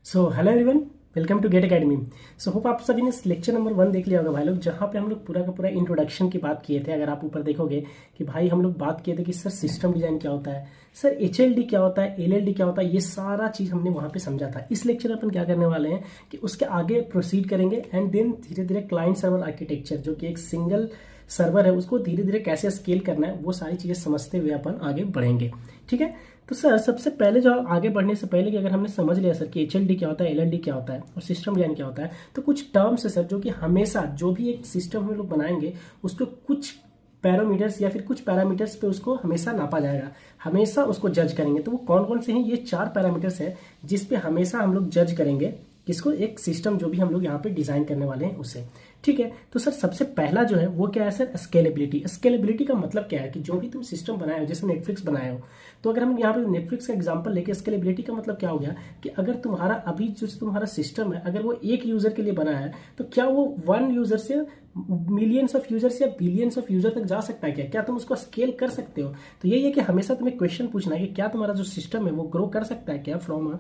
So hello everyone, welcome to GATE academy. So hope आप सभी ने लेक्चर नंबर 1 देख लिया होगा भाई लोग, जहाँ पे हम लोग पूरा का पूरा इंट्रोडक्शन की बात किए थे। अगर आप ऊपर देखोगे कि भाई हम लोग बात किए थे कि सर सिस्टम डिजाइन क्या होता है, सर एचएलडी क्या होता है, एलएलडी क्या होता है, ये सारा चीज़ हमने वहाँ पे समझा था। इस लेक्चर में अपन क्या करने वाले हैं कि उसके आगे प्रोसीड करेंगे एंड देन धीरे धीरे क्लाइंट सर्वर आर्किटेक्चर, जो कि एक सिंगल सर्वर है, उसको धीरे धीरे कैसे स्केल करना है, वो सारी चीज़ें समझते हुए अपन आगे बढ़ेंगे। ठीक है, तो सर सबसे पहले जो आगे बढ़ने से पहले कि अगर हमने समझ लिया सर कि एचएलडी क्या होता है, एलएलडी क्या होता है और सिस्टम डिजाइन क्या होता है, तो कुछ टर्म्स है सर जो कि हमेशा जो भी एक सिस्टम हम लोग बनाएंगे उसको कुछ पैरामीटर्स या फिर कुछ पैरामीटर्स पे उसको हमेशा नापा जाएगा, हमेशा उसको जज करेंगे। तो वो कौन कौन से हैं? ये 4 पैरामीटर्स है जिस पे हमेशा हम लोग जज करेंगे किसको, एक सिस्टम जो भी हम लोग यहाँ पे डिजाइन करने वाले हैं उसे। ठीक है, तो सर सबसे पहला जो है वो क्या है सर? स्केलेबिलिटी। स्केलेबिलिटी का मतलब क्या है कि जो भी तुम सिस्टम बनाए हो, जैसे नेटफ्लिक्स बनाए हो, तो अगर हम यहाँ पे नेटफ्लिक्स का एग्जांपल लेके, स्केलेबिलिटी का मतलब क्या हो गया कि अगर तुम्हारा अभी जो तुम्हारा सिस्टम है, अगर वो एक यूजर के लिए बना है, तो क्या वो 1 यूजर से मिलियंस ऑफ यूजर्स या बिलियंस ऑफ यूजर तक जा सकता है? क्या तुम उसको स्केल कर सकते हो? तो यही है कि हमेशा तुम्हें क्वेश्चन पूछना है कि क्या तुम्हारा जो सिस्टम है वो ग्रो कर सकता है क्या from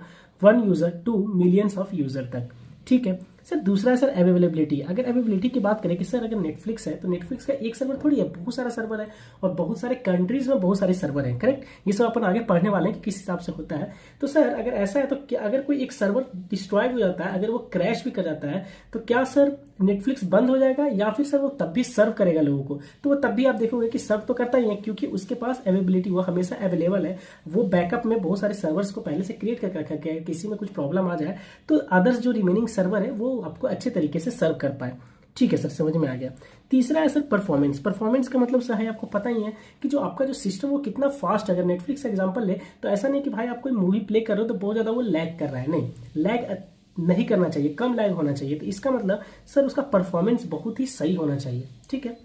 1 user to millions of user तक। ठीक है सर, दूसरा है सर अवेलेबिलिटी। अगर अवेलेबिलिटी की बात करें कि सर अगर नेटफ्लिक्स है तो नेटफ्लिक्स का एक सर्वर थोड़ी है, बहुत सारा सर्वर है और बहुत सारे कंट्रीज में बहुत सारे सर्वर हैं। करेक्ट, ये सब अपन आगे पढ़ने वाले हैं कि किस हिसाब से होता है। तो सर अगर ऐसा है तो क्या, अगर कोई एक सर्वर डिस्ट्रॉय हो जाता है, अगर वो क्रैश भी कर जाता है, तो क्या सर नेटफ्लिक्स बंद हो जाएगा या फिर सर वो तब भी सर्व करेगा लोगों को? तो वो तब भी आप देखोगे कि सर्व तो करता ही है, क्योंकि उसके पास अवेलेबिलिटी, वो हमेशा अवेलेबल है। वो बैकअप में बहुत सारे सर्वर्स को पहले से क्रिएट कर रखा है, किसी में कुछ प्रॉब्लम आ जाए तो अदर्स जो रिमेनिंग सर्वर है वो आपको अच्छे तरीके से सर्व कर पाए। ठीक है सर, समझ में आ गया। तीसरा है सर परफॉर्मेंस। परफॉर्मेंस का मतलब सर है, आपको पता ही है कि जो आपका जो सिस्टम वो कितना फास्ट। अगर नेटफ्लिक्स का एग्जांपल ले तो ऐसा नहीं कि भाई आप कोई मूवी प्ले कर रहे हो तो बहुत ज्यादा वो लैग कर रहा है, नहीं, लैग नहीं करना चाहिए, कम लैग होना चाहिए। तो इसका मतलब सर उसका परफॉर्मेंस बहुत ही सही होना चाहिए। ठीक है,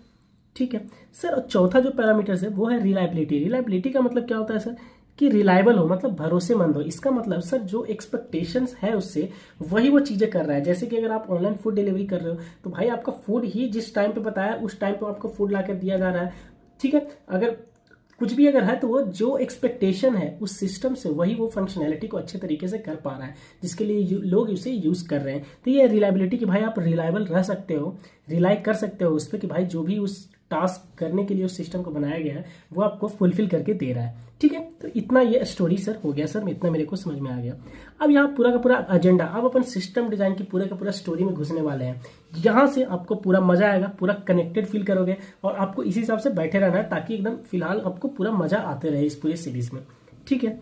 ठीक है सर। और चौथा जो पैरामीटर्स है वो है रिलायबिलिटी। रिलायबिलिटी का मतलब क्या होता है सर कि रिलायबल हो, मतलब भरोसेमंद हो। इसका मतलब सर जो एक्सपेक्टेशंस है उससे वही वो चीजें कर रहा है। जैसे कि अगर आप ऑनलाइन फूड डिलीवरी कर रहे हो तो भाई आपका फूड ही जिस टाइम पे बताया उस टाइम पे आपको फूड ला कर दिया जा रहा है। ठीक है, अगर कुछ भी अगर है तो वो जो एक्सपेक्टेशन है उस सिस्टम से वही वो फंक्शनैलिटी को अच्छे तरीके से कर पा रहा है, जिसके लिए लोग उसे यूज कर रहे हैं। तो ये रिलायबिलिटी कि भाई आप रिलायबल रह सकते हो, रिलाई कर सकते हो उस पर कि भाई जो भी उस टास्क करने के लिए उस सिस्टम को बनाया गया है वो आपको फुलफिल करके दे रहा है। ठीक है, तो इतना ये स्टोरी सर हो गया सर, इतना मेरे को समझ में आ गया। अब यहाँ पूरा का पूरा एजेंडा, अब अपन सिस्टम डिजाइन की पूरा का पूरा स्टोरी में घुसने वाले हैं। यहाँ से आपको पूरा मजा आएगा, पूरा कनेक्टेड फील करोगे और आपको इसी हिसाब से बैठे रहना है ताकि एकदम फिलहाल आपको पूरा मजा आते रहे इस पूरे सीरीज में। ठीक है,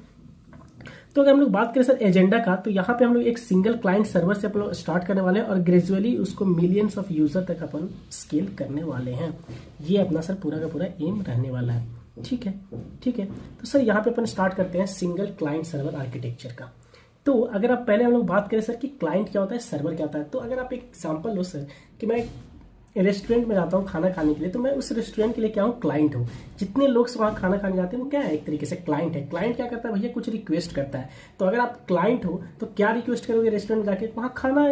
तो अगर हम लोग बात करें सर एजेंडा का, तो यहाँ पे हम लोग एक सिंगल क्लाइंट सर्वर से अपन लोग स्टार्ट करने वाले हैं और ग्रेजुअली उसको मिलियंस ऑफ यूजर तक अपन स्केल करने वाले हैं। ये अपना सर पूरा का पूरा एम रहने वाला है। ठीक है, ठीक है। तो सर यहाँ पे अपन स्टार्ट करते हैं सिंगल क्लाइंट सर्वर आर्किटेक्चर का। तो अगर आप पहले हम लोग बात करें सर कि क्लाइंट क्या होता है, सर्वर क्या होता है, तो अगर आप एक एग्जाम्पल लो सर कि मैं रेस्टोरेंट में जाता हूँ खाना खाने के लिए, तो मैं उस रेस्टोरेंट के लिए क्या हूँ, क्लाइंट हूँ। जितने लोग वहाँ खाना खाने जाते हैं वो क्या है, एक तरीके से क्लाइंट है। क्लाइंट क्या करता है भैया, कुछ रिक्वेस्ट करता है। तो अगर आप क्लाइंट हो तो क्या रिक्वेस्ट करोगे रेस्टोरेंट में जाके, वहाँ खाना,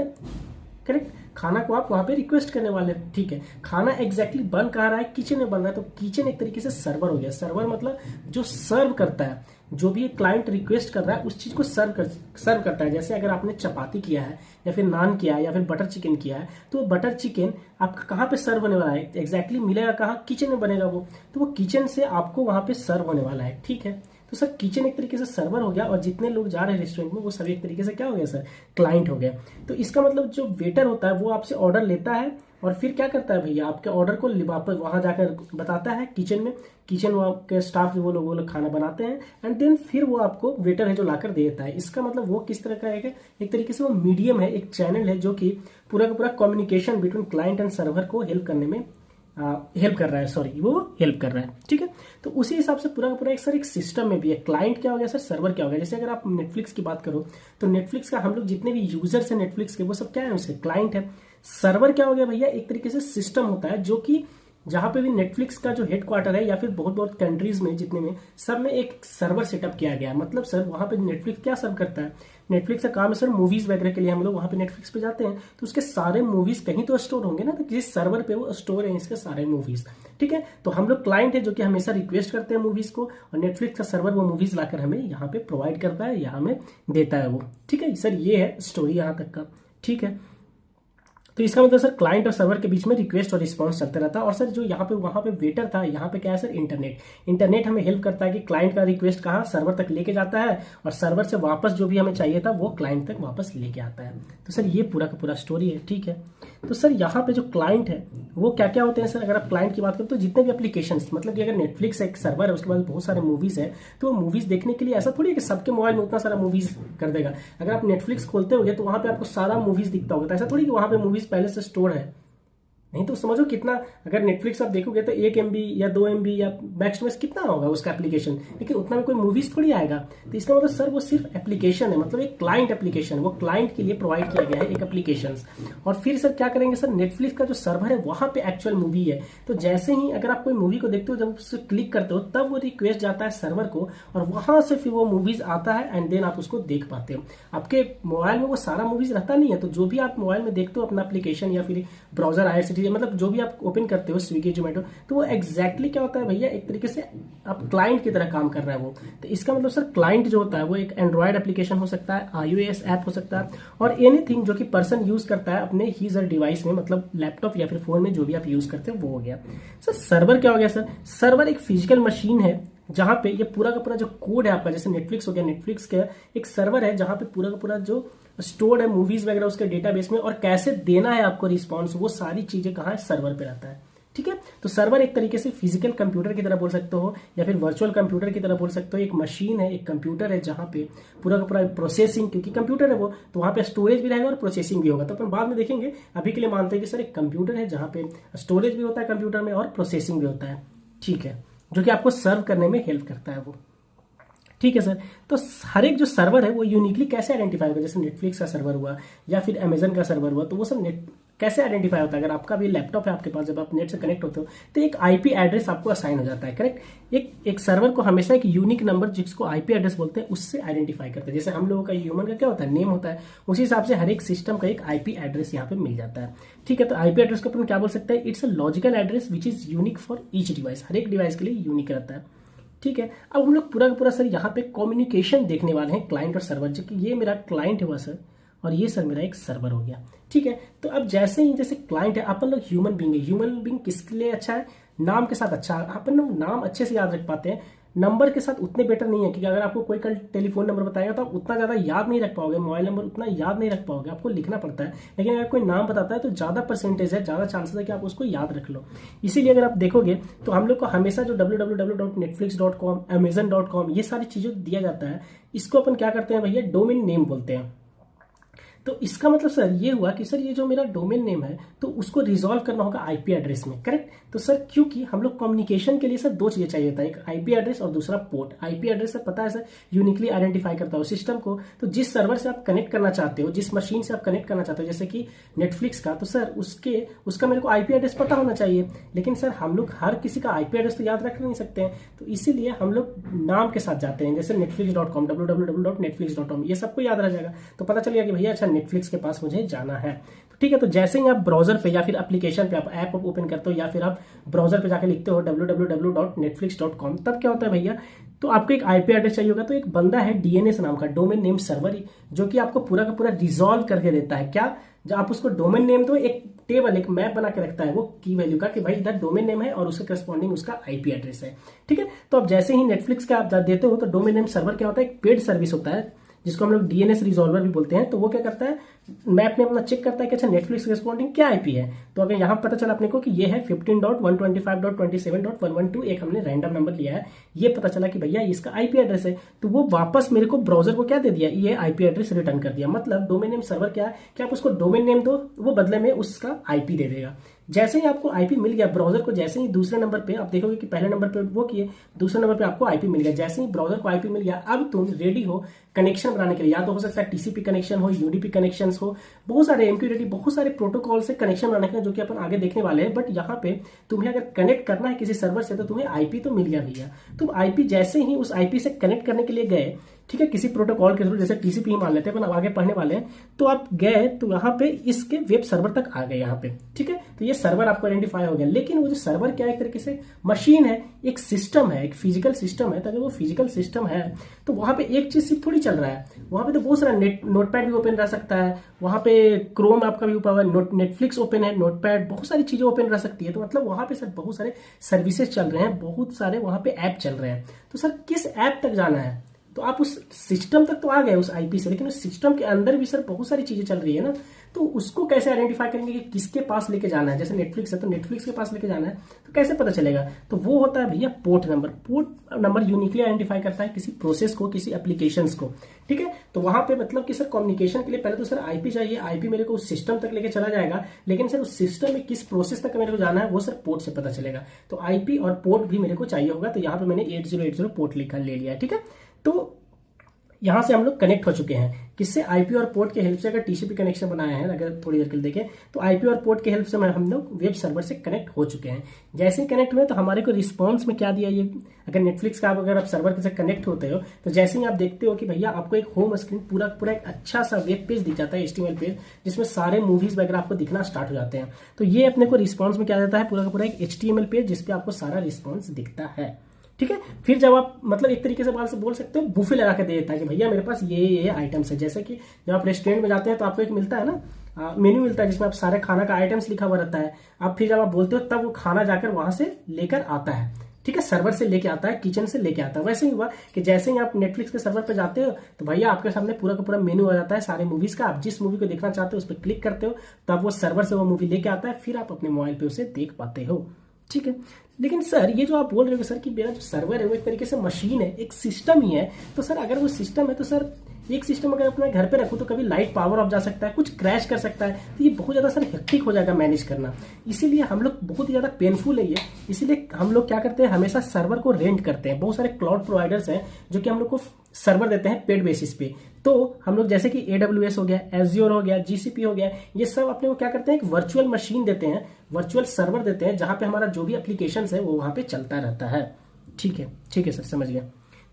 करेक्ट, खाना को आप वहाँ पे रिक्वेस्ट करने वाले हो। ठीक है, खाना एग्जैक्टली बन कहाँ रहा है, किचन में बन रहा है। तो किचन एक तरीके से सर्वर हो गया। सर्वर मतलब जो सर्व करता है, जो भी क्लाइंट रिक्वेस्ट कर रहा है उस चीज को सर्व करता है। जैसे अगर आपने चपाती किया है या फिर नान किया है या फिर बटर चिकन किया है, तो वो बटर चिकन आपका कहाँ पे सर्व होने वाला है, एग्जैक्टली मिलेगा कहाँ, किचन में बनेगा वो। तो वो किचन से आपको वहां पे सर्व होने वाला है। ठीक है, तो सर किचन एक तरीके से सर्वर हो गया और जितने लोग जा रहे हैं रेस्टोरेंट में वो सभी एक तरीके से क्या हो गया सर, क्लाइंट हो गया। तो इसका मतलब जो वेटर होता है वो आपसे ऑर्डर लेता है और फिर क्या करता है भैया, आपके ऑर्डर को वापस वहां जाकर बताता है किचन में। किचन वो आपके स्टाफ वो लोग खाना बनाते हैं एंड देन फिर वो आपको वेटर है जो लाकर दे देता है। इसका मतलब वो किस तरह का है, एक तरीके से वो मीडियम है, एक चैनल है जो कि पूरा का पूरा communication between client and server को हेल्प करने में हेल्प कर रहा है, सॉरी वो हेल्प कर रहा है। ठीक है, तो उसी हिसाब से पूरा का पूरा एक सर एक सिस्टम में भी है। क्लाइंट क्या हो गया सर, सर्वर क्या हो गया। जैसे अगर आप नेटफ्लिक्स की बात करो तो नेटफ्लिक्स का हम लोग जितने भी यूजर्स हैं नेटफ्लिक्स के वो सब क्या है, उसके क्लाइंट है। सर्वर क्या हो गया भैया, एक तरीके से सिस्टम होता है जो कि जहां पे भी नेटफ्लिक्स का जो हेडक्वार्टर है या फिर बहुत बहुत कंट्रीज में जितने में सब में एक सर्वर सेटअप किया गया है। मतलब सर वहां पे नेटफ्लिक्स क्या सर्व करता है, नेटफ्लिक्स का काम है सर मूवीज वगैरह के लिए हम लोग वहां पे नेटफ्लिक्स पे जाते हैं तो उसके सारे मूवीज कहीं तो स्टोर होंगे ना, तो किसी सर्वर पे वो स्टोर है इसके सारे मूवीज। ठीक है, तो हम लोग क्लाइंट है जो कि हमेशा रिक्वेस्ट करते हैं मूवीज को, और नेटफ्लिक्स का सर्वर वो मूवीज लाकर हमें यहाँ पे प्रोवाइड करता है या हमें देता है वो। ठीक है सर, ये है स्टोरी यहाँ तक का। ठीक है, तो इसका मतलब सर क्लाइंट और सर्वर के बीच में रिक्वेस्ट और रिस्पांस चलता रहता है। और सर जो यहाँ पे वहां पे वेटर था, यहाँ पे क्या है सर, इंटरनेट हमें हेल्प करता है कि क्लाइंट का रिक्वेस्ट कहाँ सर्वर तक लेके जाता है और सर्वर से वापस जो भी हमें चाहिए था वो क्लाइंट तक वापस लेके आता है। तो सर ये पूरा का पूरा स्टोरी है। ठीक है, तो सर यहाँ पे जो क्लाइंट है वो क्या क्या होते हैं सर, अगर आप क्लाइंट की बात करें तो जितने भी एप्लीकेशन, मतलब कि अगर नेटफ्लिक्स एक सर्वर है उसके बाद बहुत सारे मूवीज है, तो वो मूवीज देखने के लिए ऐसा थोड़ी है कि सबके मोबाइल में उतना सारा मूवीज कर देगा। अगर आप नेटफ्लिक्स खोलते होगे तो वहां पे आपको सारा मूवीज दिखता होगा, तो ऐसा थोड़ी कि वहां पे मूवीज पहले से स्टोर है, नहीं तो समझो कितना, अगर नेटफ्लिक्स आप देखोगे तो 1 MB या 2 MB या मैक्स में कितना होगा उसका एप्लीकेशन, लेकिन उतना में कोई मूवीज थोड़ी आएगा। तो इसका मतलब सर वो सिर्फ एप्लीकेशन है, मतलब एक क्लाइंट एप्लीकेशन, वो क्लाइंट के लिए प्रोवाइड किया गया है एक एप्लीकेशन। और फिर सर क्या करेंगे सर, नेटफ्लिक्स का जो सर्वर है वहां पे एक्चुअल मूवी है, तो जैसे ही अगर आप कोई मूवी को देखते हो, जब उससे क्लिक करते हो तब वो रिक्वेस्ट जाता है सर्वर को और वहां से फिर वो मूवीज आता है एंड देन आप उसको देख पाते हो। आपके मोबाइल में वो सारा मूवीज रहता नहीं है, तो जो भी आप मोबाइल में देखते हो अपना एप्लीकेशन या फिर ब्राउजर IRCTC, मतलब जो भी आप ओपन करते हो स्विगी जोमेटो, तो वो एग्जैक्टली क्या होता है भैया, एक तरीके से आप क्लाइंट की तरह काम कर रहा है वो। तो इसका मतलब सर क्लाइंट जो होता है वो एक एंड्रॉयड एप्लीकेशन हो सकता है, iOS ऐप हो सकता है, और एनीथिंग जो कि पर्सन यूज करता है अपने हीज और डिवाइस में, मतलब लैपटॉप या फिर फोन में जो भी आप यूज करते हो वो हो गया। सर सर्वर क्या हो गया सर, सर्वर एक फिजिकल मशीन है जहां पे ये पूरा का पूरा जो कोड है आपका, जैसे नेटफ्लिक्स हो गया, नेटफ्लिक्स का एक सर्वर है जहां पे पूरा का पूरा जो स्टोर्ड है मूवीज वगैरह उसके डेटाबेस में, और कैसे देना है आपको रिस्पांस, वो सारी चीजें कहाँ है, सर्वर पे रहता है। ठीक है, तो सर्वर एक तरीके से फिजिकल कंप्यूटर की तरह बोल सकते हो या फिर वर्चुअल कंप्यूटर की तरह बोल सकते हो। एक मशीन है, एक कंप्यूटर है जहां पे पूरा का पूरा प्रोसेसिंग, क्योंकि कंप्यूटर है वो, तो वहां पे स्टोरेज भी रहेगा और प्रोसेसिंग भी होगा, तो अपन बाद में देखेंगे। अभी के लिए मानते हैं कि सर एक कंप्यूटर है जहां पे स्टोरेज भी होता है कंप्यूटर में और प्रोसेसिंग भी होता है। ठीक है, जो कि आपको सर्व करने में हेल्प करता है वो। ठीक है सर, तो हर एक जो सर्वर है वो यूनिकली कैसे आइडेंटिफाई होगा, जैसे नेटफ्लिक्स का सर्वर हुआ या फिर अमेजन का सर्वर हुआ, तो वो सब नेट कैसे आइडेंटिफाई होता है। अगर आपका भी लैपटॉप है आपके पास, जब आप नेट से कनेक्ट होते हो तो एक IP एड्रेस आपको असाइन हो जाता है, करेक्ट। एक सर्वर को हमेशा एक यूनिक नंबर जिसको IP एड्रेस बोलते हैं उससे आइडेंटिफाई करते हैं। जैसे हम लोगों का ह्यूमन का क्या होता है, नेम होता है, उसी हिसाब से हर एक सिस्टम का एक IP एड्रेस यहाँ पे मिल जाता है। ठीक है, तो IP एड्रेस को अपन क्या बोल सकते हैं, it's a logical address which is unique for each device, हर एक डिवाइस के लिए यूनिक रहता है। ठीक है, अब हम लोग पूरा का पूरा सर यहाँ पे कम्युनिकेशन देखने वाले हैं क्लाइंट और सर्वर, जो कि ये मेरा क्लाइंट हुआ सर और ये सर मेरा एक सर्वर हो गया। ठीक है, तो अब जैसे ही जैसे क्लाइंट है, अपन लोग ह्यूमन बींग है, ह्यूमन बींग किसके लिए अच्छा है, नाम के साथ अच्छा है, अपन लोग नाम अच्छे से याद रख पाते हैं, नंबर के साथ उतने बेटर नहीं है, क्योंकि अगर आपको कोई कल टेलीफोन नंबर बताएगा तो आप उतना ज्यादा याद नहीं रख पाओगे, मोबाइल नंबर उतना याद नहीं रख पाओगे, आपको लिखना पड़ता है। लेकिन अगर कोई नाम बताता है तो ज्यादा परसेंटेज है, ज्यादा चांसेस है कि आप उसको याद रख लो। इसीलिए अगर आप देखोगे तो हम लोग को हमेशा जो www.netflix.com, amazon.com ये सारी चीजें दिया जाता है, इसको अपन क्या करते हैं भैया, डोमेन नेम बोलते हैं। तो इसका मतलब सर ये हुआ कि सर ये जो मेरा डोमेन नेम है तो उसको रिजॉल्व करना होगा IP एड्रेस में, करेक्ट। तो सर क्योंकि हम लोग कम्युनिकेशन के लिए सर दो चीजें चाहिए होता है, एक IP एड्रेस और दूसरा पोर्ट। IP एड्रेस सर पता है सर यूनिकली आइडेंटिफाई करता हो सिस्टम को, तो जिस सर्वर से आप कनेक्ट करना चाहते हो, जिस मशीन से आप कनेक्ट करना चाहते हो, जैसे कि नेटफ्लिक्स का, तो सर उसका मेरे को IP एड्रेस पता होना चाहिए। लेकिन सर हम लोग हर किसी का IP एड्रेस तो याद रख नहीं सकते हैं, तो इसीलिए हम लोग नाम के साथ जाते हैं, जैसे netflix.com, www.netflix.com, ये सबको याद रह जाएगा, तो पता चलेगा कि भैया अच्छा नेटफ्लिक्स के पास मुझे जाना है। तो ठीक है, तो जैसे ही आप ब्राउजर पे या फिर एप्लीकेशन पे आप ऐप ओपन करते हो या फिर आप ब्राउजर पे जाकर लिखते हो www.netflix.com, तब क्या होता है भैया, तो आपको एक IP एड्रेस चाहिए होगा। तो एक बंदा है DNS नाम का, डोमेन नेम सर्वर, जो कि आपको पूरा का पूरा रिजॉल्व करके देता है। क्या, जब आप उसको डोमेन नेम, तो एक टेबल, एक मैप बना के रखता है वो की वैल्यू का, कि भाई इधर डोमेन नेम है और उसके करस्पॉन्डिंग उसका IP एड्रेस है। ठीक है, तो अब जैसे ही नेटफ्लिक्स का आप देते हो तो डोमेन नेम सर्वर क्या होता है, एक पेड सर्विस होता है जिसको हम लोग DNS रिजॉल्वर भी बोलते हैं। तो वो क्या करता है, मैप में अपना चेक करता है कि अच्छा नेटफ्लिक्स रिस्पॉन्डिंग क्या IP है। तो अगर यहाँ पता चला अपने को कि ये है 15.125.27.112, एक हमने रैंडम नंबर लिया है, ये पता चला कि भैया इसका IP एड्रेस है, तो वो वापस मेरे को ब्राउजर को क्या दे दिया, ये IP एड्रेस रिटर्न कर दिया। मतलब डोमेन नेम सर्वर क्या है कि आप उसको डोमेन नेम दो, वो बदले में उसका IP दे देगा। जैसे ही आपको आईपी मिल गया ब्राउजर को, जैसे ही दूसरे नंबर पे आप देखोगे कि पहले नंबर पे वो किए, दूसरे नंबर पे आपको आईपी मिल गया, जैसे ही ब्राउजर को आईपी मिल गया, अब तुम रेडी हो कनेक्शन बनाने के लिए। या तो हो सकता है टीसीपी कनेक्शन हो, यूडीपी कनेक्शन हो, बहुत सारे एमक्यूटीटी, बहुत सारे प्रोटोकॉल से कनेक्शन बनाने के लिए, जो कि अपन आगे देखने वाले हैं। बट यहाँ पे तुम्हें अगर कनेक्ट करना है किसी सर्वर से तो तुम्हें आईपी तो मिल गया भैया। तुम आईपी जैसे ही उस आईपी से कनेक्ट करने के लिए गए, ठीक है, किसी प्रोटोकॉल के थ्रू, जैसे टीसीपी ही मान लेते हैं, अपन आगे पढ़ने वाले हैं, तो आप गए तो यहाँ पे इसके वेब सर्वर तक आ गए यहाँ पे, ठीक है। तो ये सर्वर आपको आइडेंटिफाई हो गया। लेकिन वो जो सर्वर क्या है, एक तरीके से मशीन है, एक सिस्टम है, एक फिजिकल सिस्टम है। तो अगर वो फिजिकल सिस्टम है तो वहां पे एक चीज सिर्फ थोड़ी चल रहा है, वहां पे तो बहुत सारा नोटपैड भी ओपन रह सकता है, वहां पे क्रोम आपका भी ओपन है, नेटफ्लिक्स ओपन है, नोटपैड, बहुत सारी चीजें ओपन रह सकती है। तो मतलब वहां पे सर बहुत सारे सर्विसेज चल रहे हैं, बहुत सारे वहां पे ऐप चल रहे हैं। तो सर किस ऐप तक जाना है, तो आप उस सिस्टम तक तो आ गए उस आईपी से, लेकिन उस सिस्टम के अंदर भी सर बहुत सारी चीजें चल रही है ना। तो उसको कैसे आइडेंटिफाई करेंगे कि किसके पास लेके जाना है। जैसे नेटफ्लिक्स है तो नेटफ्लिक्स के पास लेके जाना है, तो कैसे पता चलेगा। तो वो होता है भैया port number. Port number uniquely identify करता है किसी प्रोसेस को, किसी एप्लीकेशंस को, ठीक है। तो वहां पे मतलब कि सर कम्युनिकेशन के लिए पहले तो सर आईपी चाहिए, आईपी मेरे को उस सिस्टम तक लेके चला जाएगा, लेकिन सर उस सिस्टम में किस प्रोसेस तक मेरे को जाना है वो सर पोर्ट से पता चलेगा। तो आईपी और पोर्ट भी मेरे को चाहिए होगा। तो यहाँ पे मैंने 8080 पोर्ट लिखा ले लिया है, ठीक है। तो यहां से हम लोग कनेक्ट हो चुके हैं किससे, आईपी और पोर्ट के हेल्प से। अगर टीसीपी कनेक्शन बनाया है, अगर थोड़ी देर के लिए देखें, तो आईपी और पोर्ट के हेल्प से हम लोग वेब सर्वर से कनेक्ट हो चुके हैं। जैसे ही कनेक्ट हुए तो हमारे को रिस्पॉन्स में क्या दिया ये, अगर नेटफ्लिक्स का अगर आप सर्वर के साथ कनेक्ट होते हो तो जैसे ही आप देखते हो कि भैया आपको एक होम स्क्रीन पूरा पूरा एक अच्छा सा वेब पेज दिख जाता है, एचटीएमएल पेज, जिसमें सारे मूवीज वगैरह आपको दिखना स्टार्ट हो जाते हैं। तो ये अपने को रिस्पॉन्स में क्या देता है, पूरा का पूरा एक एचटीएमएल पेज जिसपे आपको सारा रिस्पॉन्स दिखता है, ठीक है। फिर जब आप मतलब एक तरीके से बात से बोल सकते हो बुफे लगा के दे देता है कि भैया मेरे पास ये आइटम्स है। जैसे कि जब आप रेस्टोरेंट में जाते हैं तो आपको एक मिलता है ना मेन्यू मिलता है, जिसमें आप सारे खाना का आइटम्स लिखा हुआ रहता है। आप फिर जब आप बोलते हो तब वो खाना जाकर वहां से लेकर आता है, ठीक है, सर्वर से लेके आता है, किचन से लेके आता है। वैसे ही हुआ कि जैसे ही आप नेटफ्लिक्स के सर्वर पे जाते हो तो भैया आपके सामने पूरा का पूरा मेन्यू आ जाता है सारे मूवीज का। आप जिस मूवी को देखना चाहते हो उस पर क्लिक करते हो, तब वो सर्वर से वो मूवी लेके आता है, फिर आप अपने मोबाइल पे उसे देख पाते हो, ठीक है। लेकिन सर ये जो आप बोल रहे हो सर कि मेरा जो सर्वर है वो एक तरीके से मशीन है, एक सिस्टम ही है। तो सर अगर वो सिस्टम है तो सर एक सिस्टम अगर अपने घर पे रखूं तो कभी लाइट पावर ऑफ जा सकता है, कुछ क्रैश कर सकता है, तो ये बहुत ज्यादा सर हेक्टिक हो जाएगा मैनेज करना। इसीलिए हम लोग बहुत ही ज्यादा पेनफुल है ये। इसीलिए हम लोग क्या करते हैं, हमेशा सर्वर को रेंट करते हैं। बहुत सारे क्लाउड प्रोवाइडर्स हैं जो कि हम लोग को सर्वर देते हैं पेड बेसिस पे। तो हम लोग जैसे कि AWS हो गया, एज्योर हो गया, GCP हो गया, ये सब अपने को क्या करते हैं, एक वर्चुअल मशीन देते हैं, वर्चुअल सर्वर देते हैं, जहां पे हमारा जो भी एप्लीकेशन है वो वहां पे चलता रहता है, ठीक है सर, समझ गया।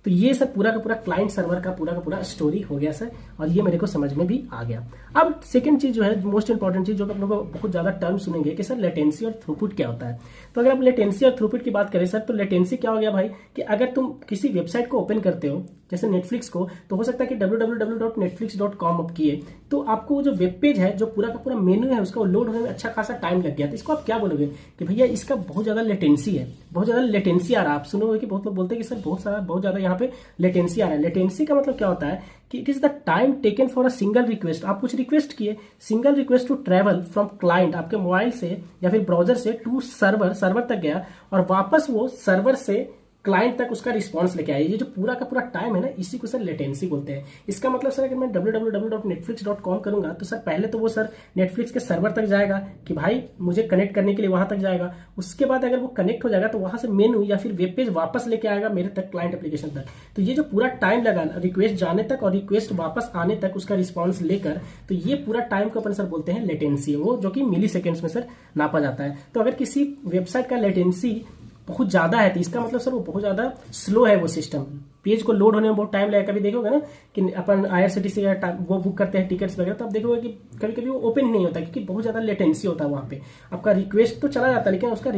तो ये सब पूरा का पूरा क्लाइंट सर्वर का पूरा स्टोरी हो गया सर, और ये मेरे को समझ में भी आ गया। अब सेकंड चीज जो है, मोस्ट इंपॉर्टेंट चीज जो आप लोगों को बहुत ज्यादा टर्म सुनेंगे कि सर लेटेंसी और थ्रूपुट क्या होता है। तो अगर आप लेटेंसी और थ्रूपुट की बात करें सर, तो लेटेंसी क्या हो गया भाई, कि अगर तुम किसी वेबसाइट को ओपन करते हो जैसे नेटफ्लिक्स को, तो हो सकता है कि www.netflix.com आप किए तो आपको जो वेब पेज है, जो पूरा का पूरा मेन्यू है, उसका लोड होने में अच्छा खासा टाइम लग गया। तो इसको आप क्या बोलोगे कि भैया इसका बहुत ज्यादा लेटेंसी है, बहुत ज्यादा लेटेंसी आ रहा है। आप सुनोगे कि बहुत लोग बोलते हैं कि सर बहुत ज्यादा यहाँ पे लेटेंसी आ रहा है। लेटेंसी का मतलब क्या होता है कि it is the time taken for a single request. आप कुछ रिक्वेस्ट किए, single request to travel from client, आपके मोबाइल से या फिर ब्राउजर से, टू सर्वर तक गया, और वापस वो सर्वर से क्लाइंट तक उसका रिस्पांस लेके आया। ये जो पूरा का पूरा टाइम है ना, इसी को सर लेटेंसी बोलते हैं। इसका मतलब सर अगर मैं www.netflix.com करूंगा तो सर पहले तो वो सर नेटफ्लिक्स के सर्वर तक जाएगा कि भाई मुझे कनेक्ट करने के लिए वहां तक जाएगा। उसके बाद अगर वो कनेक्ट हो जाएगा तो वहां से मेनू या फिर वेब पेज वापस लेके आएगा मेरे तक, क्लाइंट एप्लीकेशन तक। तो ये जो पूरा टाइम लगा रिक्वेस्ट जाने तक और रिक्वेस्ट वापस आने तक उसका रिस्पॉन्स लेकर, तो ये पूरा टाइम को अपन सर बोलते हैं लेटेंसी, वो जो कि मिली सेकेंड्स में सर नापा जाता है। तो अगर किसी वेबसाइट का लेटेंसी बहुत ज्यादा है तो इसका मतलब सर वो बहुत ज्यादा स्लो है, वो सिस्टम पेज को लोड होने में बहुत टाइम लगेगा। कभी देखोगे ना कि अपन IRCTC वो बुक करते हैं टिकट्स वगैरह, तो आप देखोगे कि कभी कभी वो ओपन ही नहीं होता क्योंकि बहुत ज्यादा लेटेंसी होता है वहां पे। आपका रिक्वेस्ट तो चला जाता है लेकिन उसका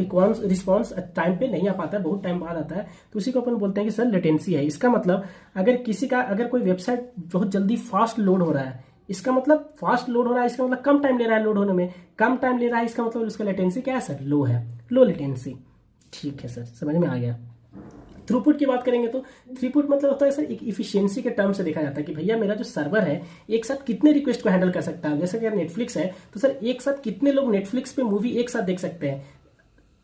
रिस्पॉन्स टाइम पे नहीं आ पाता है, बहुत टाइम बाद आता है। तो उसी को अपन बोलते हैं कि सर लेटेंसी है। इसका मतलब अगर कोई वेबसाइट बहुत जल्दी फास्ट लोड हो रहा है, इसका मतलब फास्ट लोड हो रहा है, इसका मतलब कम टाइम ले रहा है लोड होने में, कम टाइम ले रहा है, इसका मतलब उसका लेटेंसी क्या है सर, लो है, लो लेटेंसी। ठीक है सर, समझ में आ गया। थ्रूपुट की बात करेंगे तो थ्रूपुट मतलब होता है सर एक इफिशियंसी के टर्म से देखा जाता है कि भैया मेरा जो सर्वर है एक साथ कितने रिक्वेस्ट को हैंडल कर सकता है। जैसे कि नेटफ्लिक्स है तो सर एक साथ कितने लोग नेटफ्लिक्स पे मूवी एक साथ देख सकते हैं।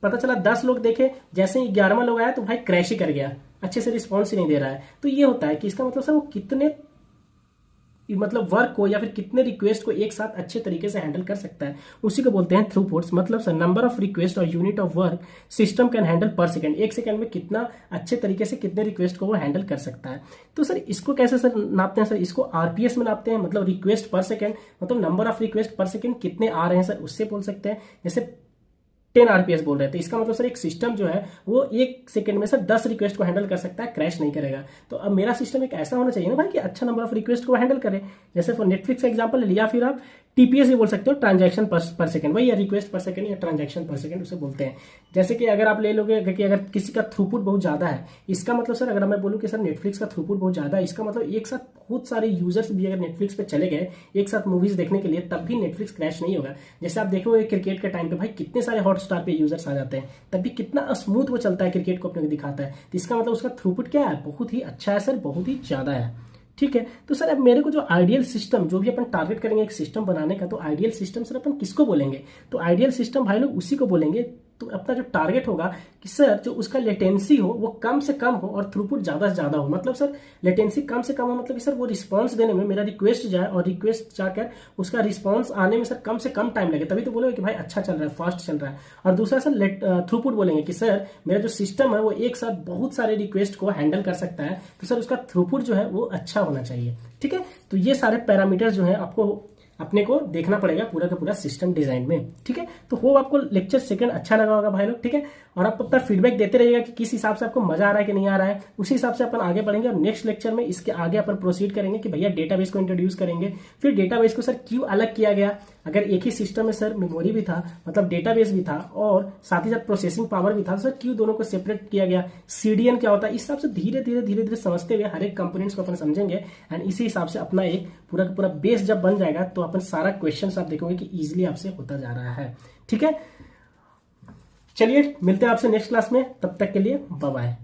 पता चला 10 लोग देखे, जैसे ही 11वां लोग आया तो भाई क्रैश ही कर गया, अच्छे से रिस्पॉन्स ही नहीं दे रहा है। तो ये होता है कि इसका मतलब सर वो कितने मतलब वर्क को या फिर कितने रिक्वेस्ट को एक साथ अच्छे तरीके से हैंडल कर सकता है, उसी को बोलते हैं थ्रूपुट्स। मतलब सर नंबर ऑफ रिक्वेस्ट और unit of work system can handle पर सेकंड, एक सेकंड में कितना अच्छे तरीके से कितने रिक्वेस्ट को वो हैंडल कर सकता है। तो सर इसको कैसे सर नापते हैं सर, इसको आरपीएस में नापते हैं, मतलब रिक्वेस्ट पर सेकंड, मतलब नंबर ऑफ रिक्वेस्ट पर सेकंड कितने आ रहे हैं सर, उससे बोल सकते हैं। जैसे 10 आरपीएस बोल रहे थे, इसका मतलब सर एक सिस्टम जो है वो एक सेकंड में सर 10 रिक्वेस्ट को हैंडल कर सकता है, क्रैश नहीं करेगा। तो अब मेरा सिस्टम एक ऐसा होना चाहिए ना भाई कि अच्छा नंबर ऑफ रिक्वेस्ट को हैंडल करे। जैसे फॉर नेटफ्लिक्स का एग्जांपल लिया, फिर आप टीपीएस भी बोल सकते हो, ट्रांजैक्शन पर सेकंड, वही या रिक्वेस्ट पर सेकंड या ट्रांजैक्शन पर सेकंड उसे बोलते हैं। जैसे कि अगर आप ले लोगे कि अगर किसी का थ्रूपुट बहुत ज्यादा है, इसका मतलब सर अगर मैं बोलूं कि सर नेटफ्लिक्स का थ्रूपुट बहुत ज्यादा है, इसका मतलब एक साथ बहुत सारे यूजर्स भी अगर नेटफ्लिक्स पे चले गए एक साथ मूवीज देखने के लिए, तब भी नेटफ्लिक्स क्रैश नहीं होगा। जैसे आप देखोगे क्रिकेट के टाइम पे भाई कितने सारे हॉटस्टार पे यूजर्स आ जाते हैं, तब भी कितना स्मूथ वो चलता है, क्रिकेट को अपने को दिखाता है। तो इसका मतलब उसका थ्रूपुट क्या है, बहुत ही अच्छा है सर, बहुत ही ज्यादा है। ठीक है, तो सर अब मेरे को जो आइडियल सिस्टम, जो भी अपन टारगेट करेंगे एक सिस्टम बनाने का, तो आइडियल सिस्टम सर अपन किसको बोलेंगे, तो आइडियल सिस्टम भाई लोग उसी को बोलेंगे। तो अपना जो टारगेट होगा कि सर जो उसका लेटेंसी हो वो कम से कम हो और थ्रूपुट ज्यादा से ज्यादा हो। मतलब सर लेटेंसी कम से कम हो, मतलब कि सर वो रिस्पांस देने में, मेरा रिक्वेस्ट जाए और रिक्वेस्ट जाकर उसका रिस्पांस आने में सर कम से कम टाइम लगे, तभी तो बोलोगे कि भाई अच्छा चल रहा है, फास्ट चल रहा है। और दूसरा सर थ्रूपुट बोलेंगे कि सर मेरा जो सिस्टम है वो एक साथ बहुत सारे रिक्वेस्ट को हैंडल कर सकता है, तो सर उसका थ्रूपुट जो है वो अच्छा होना चाहिए। ठीक है, तो ये सारे पैरामीटर्स जो है आपको अपने को देखना पड़ेगा पूरा का पूरा सिस्टम डिजाइन में। ठीक है, तो होप आपको लेक्चर सेकंड अच्छा लगा होगा भाई लोग। ठीक है, और आप अपना फीडबैक देते रहिएगा कि किस हिसाब से आपको मजा आ रहा है कि नहीं आ रहा है, उसी हिसाब से अपन आगे बढ़ेंगे। और नेक्स्ट लेक्चर में इसके आगे अपन प्रोसीड करेंगे कि भैया डेटाबेस को इंट्रोड्यूस करेंगे, फिर डेटाबेस को सर क्यों अलग किया गया, अगर एक ही सिस्टम में सर मेमोरी भी था, मतलब डेटाबेस भी था और साथ ही साथ प्रोसेसिंग पावर भी था, तो सर क्यों दोनों को सेपरेट किया गया, सीडीएन क्या होता है, इस हिसाब से धीरे धीरे समझते हुए हर एक कंपोनेंट्स को अपन समझेंगे। एंड इसी हिसाब से अपना एक पूरा का पूरा बेस जब बन जाएगा तो अपन सारा क्वेश्चन आप देखोगे कि इजिली आपसे होता जा रहा है। ठीक है, चलिए मिलते हैं आपसे नेक्स्ट क्लास में, तब तक के लिए बाय बाय।